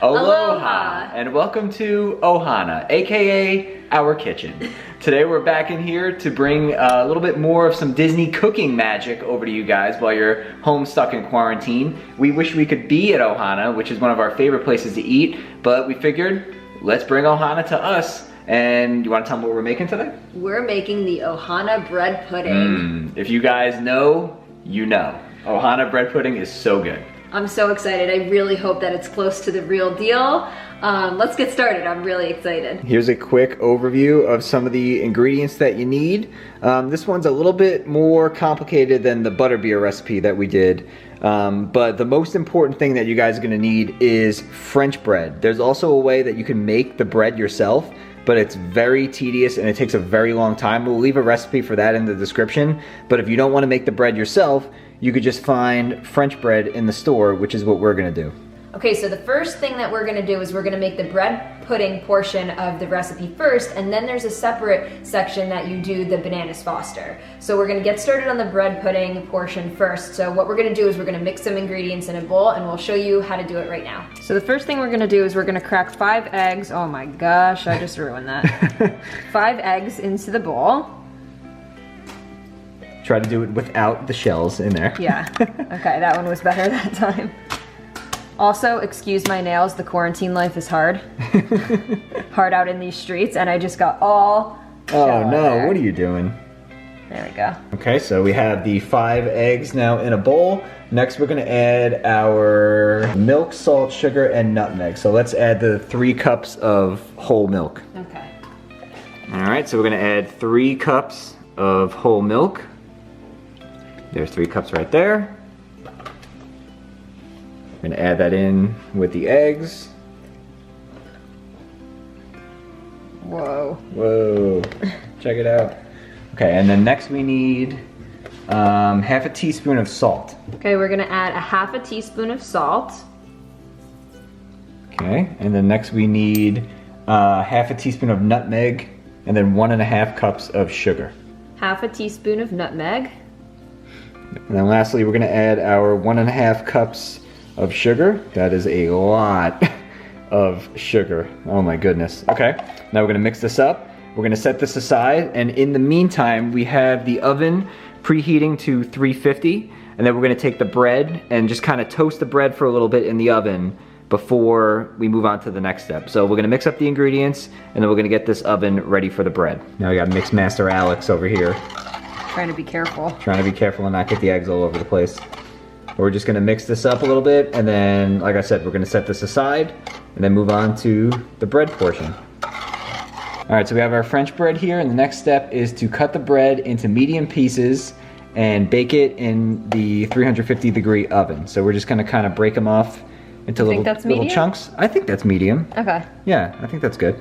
Aloha, and welcome to Ohana, aka our kitchen. Today we're back in here to bring a little bit more of some Disney cooking magic over to you guys while you're home stuck in quarantine. We wish we could be at Ohana, which is one of our favorite places to eat, but we figured let's bring Ohana to us. And you want to tell them what we're making today? We're making the Ohana bread pudding. If you guys know, you know. Ohana bread pudding is so good. I'm so excited. I really hope that it's close to the real deal. Let's get started. I'm really excited. Here's a quick overview of some of the ingredients that you need. This one's a little bit more complicated than the butterbeer recipe that we did. But the most important thing that you guys are gonna need is French bread. There's also a way that you can make the bread yourself, but it's very tedious and it takes a very long time. We'll leave a recipe for that in the description. But if you don't wanna make the bread yourself, you could just find French bread in the store, which is what we're gonna do. Okay, so the first thing that we're gonna do is we're gonna make the bread pudding portion of the recipe first, and then there's a separate section that you do the bananas foster. So we're gonna get started on the bread pudding portion first. So what we're gonna do is we're gonna mix some ingredients in a bowl, and we'll show you how to do it right now. So the first thing we're gonna do is we're gonna crack 5 eggs. Oh my gosh, I just ruined that. 5 eggs into the bowl. Try to do it without the shells in there. Yeah, okay, that one was better that time. Also, excuse my nails, the quarantine life is hard. Hard out in these streets, and I just got all Oh no, there. what are you doing? There we go. Okay, so we have the 5 eggs now in a bowl. Next we're gonna add our milk, salt, sugar, and nutmeg. So let's add the 3 cups of whole milk. Okay. All right, so we're gonna add 3 cups of whole milk. There's 3 cups right there. I'm gonna add that in with the eggs. Whoa. Whoa, check it out. Okay, and then next we need half a teaspoon of salt. Okay, we're gonna add a half a teaspoon of salt. Okay, and then next we need half a teaspoon of nutmeg, and then 1.5 cups of sugar. Half a teaspoon of nutmeg. And then lastly, we're gonna add our 1.5 cups of sugar. That is a lot of sugar. Oh my goodness. Okay, now we're gonna mix this up. We're gonna set this aside, and in the meantime, we have the oven preheating to 350, and then we're gonna take the bread and just kind of toast the bread for a little bit in the oven before we move on to the next step. So we're gonna mix up the ingredients, and then we're gonna get this oven ready for the bread. Now we got Mix Master Alex over here. Trying to be careful. Trying to be careful and not get the eggs all over the place. We're just gonna mix this up a little bit, and then, like I said, we're gonna set this aside, and then move on to the bread portion. All right, so we have our French bread here, and the next step is to cut the bread into medium pieces and bake it in the 350-degree oven. So we're just gonna kind of break them off into little chunks. I think that's medium. Okay. Yeah, I think that's good.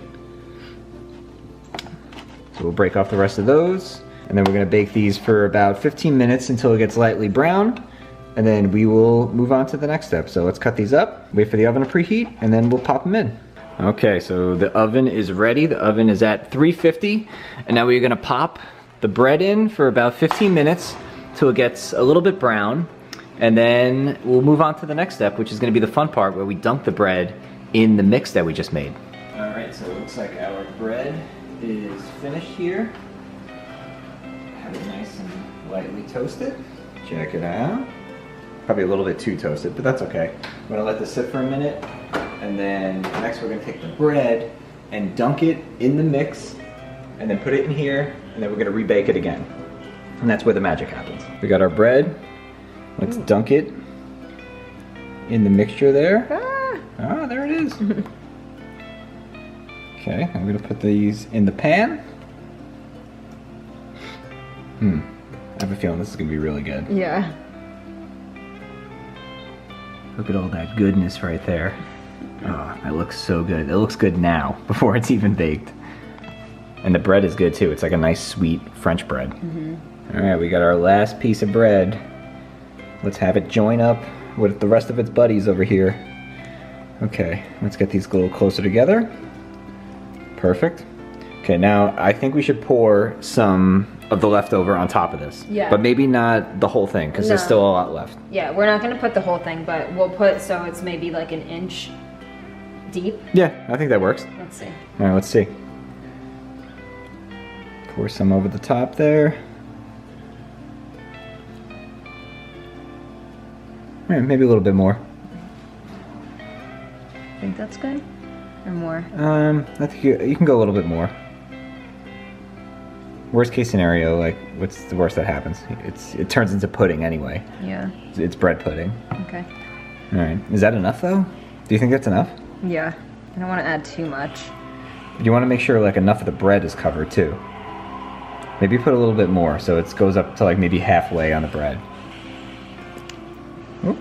So we'll break off the rest of those. And then we're gonna bake these for about 15 minutes until it gets lightly browned. And then we will move on to the next step. So let's cut these up, wait for the oven to preheat, and then we'll pop them in. Okay, so the oven is ready. The oven is at 350. And now we're gonna pop the bread in for about 15 minutes till it gets a little bit brown. And then we'll move on to the next step, which is gonna be the fun part where we dunk the bread in the mix that we just made. All right, so it looks like our bread is finished here. Have it nice and lightly toasted. Check it out. Probably a little bit too toasted, but that's okay. I'm gonna let this sit for a minute, and then next we're gonna take the bread and dunk it in the mix, and then put it in here, and then we're gonna rebake it again. And that's where the magic happens. We got our bread. Let's dunk it in the mixture there. Ah, there it is. Okay, I'm gonna put these in the pan. I have a feeling this is gonna be really good. Yeah. Look at all that goodness right there. Oh, that looks so good. It looks good now, before it's even baked. And the bread is good too. It's like a nice sweet French bread. All right, we got our last piece of bread. Let's have it join up with the rest of its buddies over here. Okay, let's get these a little closer together. Perfect. Okay, now I think we should pour some of the leftover on top of this. Yeah. But maybe not the whole thing, because there's still a lot left. Yeah, we're not gonna put the whole thing, but we'll put so it's maybe like an inch deep? Yeah, I think that works. Let's see. All right, let's see. Pour some over the top there. Yeah, maybe a little bit more. Think that's good? Or more? I think you can go a little bit more. Worst case scenario, like, what's the worst that happens? It turns into pudding anyway. Yeah. It's bread pudding. Okay. All right. Is that enough though? Do you think that's enough? Yeah. I don't want to add too much. You want to make sure like enough of the bread is covered too. Maybe put a little bit more so it goes up to like maybe halfway on the bread. Oop.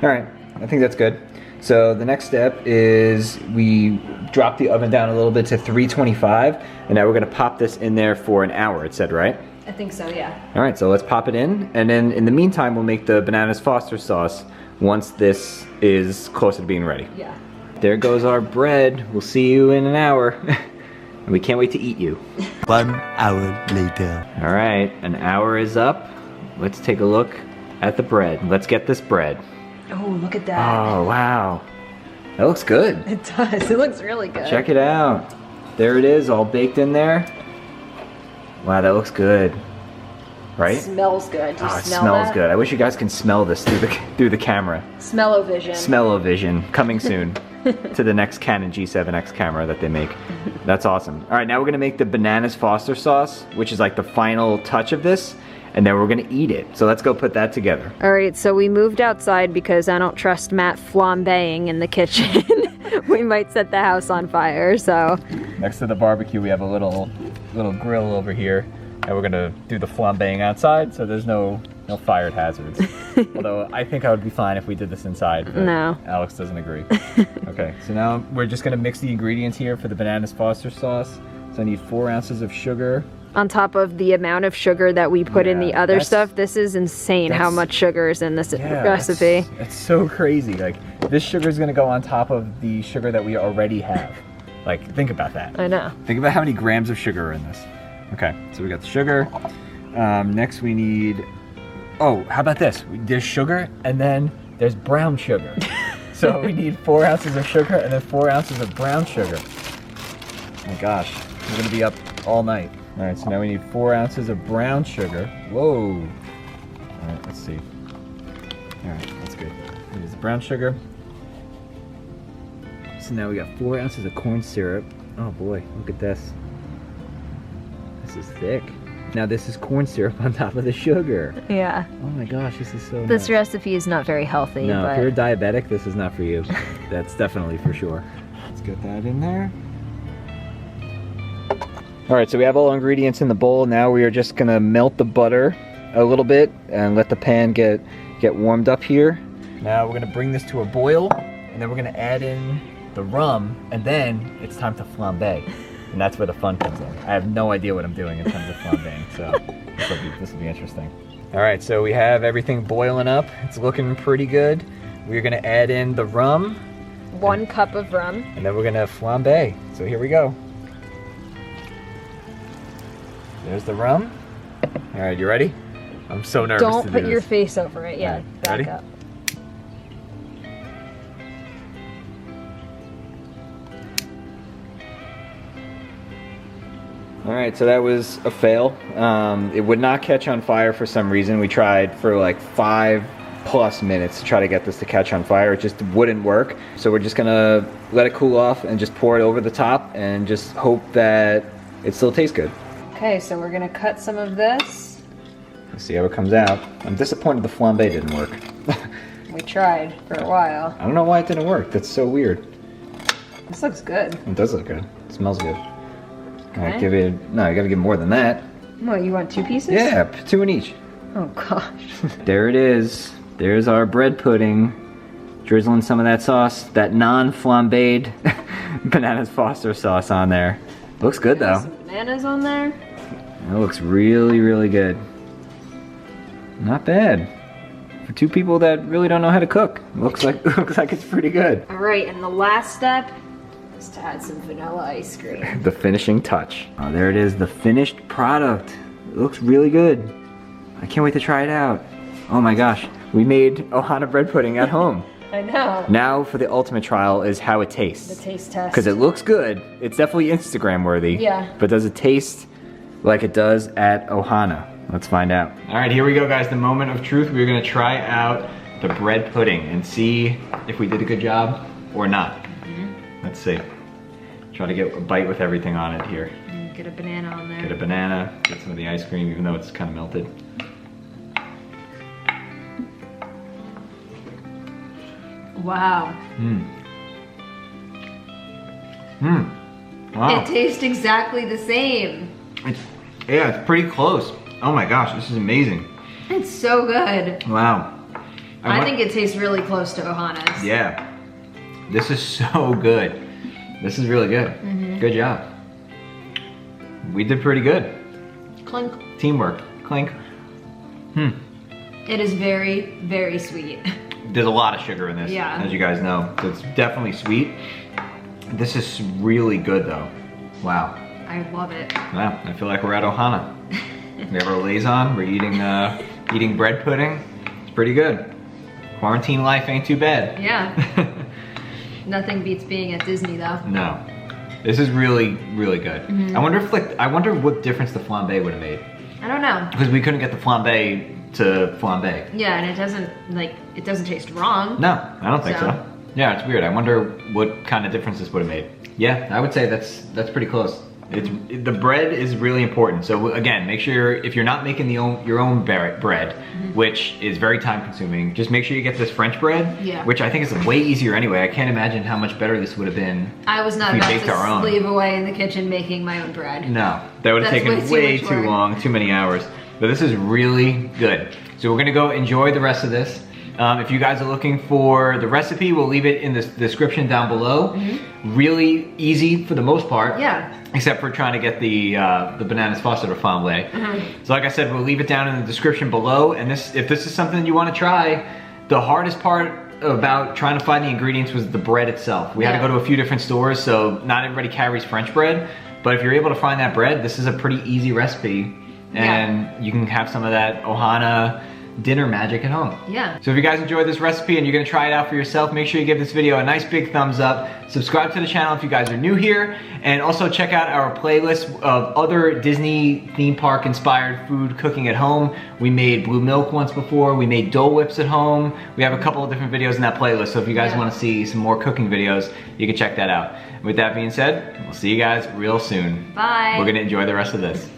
All right. I think that's good. So the next step is we drop the oven down a little bit to 325, and now we're gonna pop this in there for an hour, it said, right? I think so, yeah. All right, so let's pop it in, and then in the meantime, we'll make the bananas Foster sauce once this is closer to being ready. Yeah. There goes our bread. We'll see you in an hour. And we can't wait to eat you. 1 hour later. All right, an hour is up. Let's take a look at the bread. Let's get this bread. Oh, look at that. Oh, wow. That looks good. It does. It looks really good. Check it out. There it is, all baked in there. Wow, that looks good. Right? It smells good. Do you Oh, it smell smells that? good. I wish you guys can smell this through the camera. Smell-o-vision. Smell-o-vision coming soon to the next Canon G7X camera that they make. That's awesome. All right, now we're gonna make the bananas Foster sauce, which is like the final touch of this, and then we're gonna eat it. So let's go put that together. All right, so we moved outside because I don't trust Matt flambeing in the kitchen. We might set the house on fire, so. Next to the barbecue, we have a little grill over here, and we're gonna do the flambeing outside, so there's no fire hazards. Although I think I would be fine if we did this inside, but No. Alex doesn't agree. Okay, so now we're just gonna mix the ingredients here for the bananas Foster sauce. So I need 4 ounces of sugar. On top of the amount of sugar that we put in Yeah, the other that's- stuff, this is insane how that's- much sugar is in this Yeah, recipe. It's so crazy. Like, this sugar is gonna go on top of the sugar that we already have. Like, think about that. I know. Think about how many grams of sugar are in this. Okay, so we got the sugar. Next we need, oh, how about this? There's sugar and then there's brown sugar. So we need 4 ounces of sugar and then 4 ounces of brown sugar. Oh my gosh, we're gonna be up all night. All right, so now we need 4 ounces of brown sugar. Whoa. All right, let's see. All right, that's good. Here's the brown sugar. So now we got 4 ounces of corn syrup. Oh boy, look at this. This is thick. Now this is corn syrup on top of the sugar. Yeah. Oh my gosh, this is so This nice. recipe is not very healthy, No, but if you're diabetic, this is not for you. That's definitely for sure. Let's get that in there. All right, so we have all ingredients in the bowl. Now we are just gonna melt the butter a little bit and let the pan get warmed up here. Now we're gonna bring this to a boil, and then we're gonna add in the rum, and then it's time to flambe. And that's where the fun comes in. I have no idea what I'm doing in terms of flambeing, so this will be interesting. All right, so we have everything boiling up. It's looking pretty good. We're gonna add in the rum, 1 cup of rum. and then we're gonna flambe. So here we go. There's the rum. All right, you ready? I'm so nervous Don't to put do your this. face over it. Yeah, Alright, back ready? up. All right, so that was a fail. It would not catch on fire for some reason. We tried for like 5+ minutes to try to get this to catch on fire. It just wouldn't work. So we're just gonna let it cool off and just pour it over the top and just hope that it still tastes good. Okay, so we're gonna cut some of this. Let's see how it comes out. I'm disappointed the flambe didn't work. We tried for a while. I don't know why it didn't work. That's so weird. This looks good. It does look good. It smells good. All right, Okay. give it, no, you gotta give more than that. What, you want 2 pieces? Yeah, 2 in each. Oh gosh. There it is. There's our bread pudding. Drizzling some of that sauce, that non-flambéed bananas Foster sauce on there. Looks good though. Some bananas on there. It looks really, really good. Not bad. For 2 people that really don't know how to cook. Looks like it's pretty good. All right, and the last step is to add some vanilla ice cream. The finishing touch. Oh, there it is, the finished product. It looks really good. I can't wait to try it out. Oh my gosh, we made Ohana bread pudding at home. I know. Now for the ultimate trial is how it tastes. The taste test. Because it looks good. It's definitely Instagram worthy. Yeah. But does it taste like it does at Ohana? Let's find out. All right, here we go, guys. The moment of truth. We're gonna try out the bread pudding and see if we did a good job or not. Let's see. Try to get a bite with everything on it here. Get a banana on there. Get a banana, get some of the ice cream, even though it's kind of melted. Wow. Wow. It tastes exactly the same. Yeah, it's pretty close. Oh my gosh, this is amazing. It's so good. Wow. I think it tastes really close to Ohana's. Yeah. This is so good. This is really good. Good job. We did pretty good. Clink. Teamwork. Clink. It is very, very sweet. There's a lot of sugar in this, as you guys know. So it's definitely sweet. This is really good though. Wow. I love it. Wow, I feel like we're at Ohana. We have our liaison, we're eating bread pudding. It's pretty good. Quarantine life ain't too bad. Yeah. Nothing beats being at Disney though. No. This is really, really good. I wonder what difference the flambe would have made. I don't know. Because we couldn't get the flambe to flambe. Yeah, and it doesn't taste wrong. No, I don't think so. Yeah, it's weird. I wonder what kind of difference this would have made. Yeah, I would say that's pretty close. The bread is really important. So again, make sure if you're not making your own bread, which is very time consuming, just make sure you get this French bread, which I think is way easier anyway. I can't imagine how much better this would have been. I was not about to sleep away in the kitchen making my own bread. No, that would have taken way too long, too many hours. But this is really good. So we're gonna go enjoy the rest of this. If you guys are looking for the recipe, we'll leave it in the description down below. Really easy for the most part. Yeah. Except for trying to get the bananas foster to flambe. So like I said, we'll leave it down in the description below. And if this is something you want to try, the hardest part about trying to find the ingredients was the bread itself. We had to go to a few different stores, so not everybody carries French bread. But if you're able to find that bread, this is a pretty easy recipe. And you can have some of that Ohana dinner magic at home. Yeah. So if you guys enjoyed this recipe and you're gonna try it out for yourself, make sure you give this video a nice big thumbs up. Subscribe to the channel if you guys are new here. And also check out our playlist of other Disney theme park inspired food cooking at home. We made blue milk once before. We made Dole Whips at home. We have a couple of different videos in that playlist. So if you guys wanna see some more cooking videos, you can check that out. With that being said, we'll see you guys real soon. Bye. We're gonna enjoy the rest of this.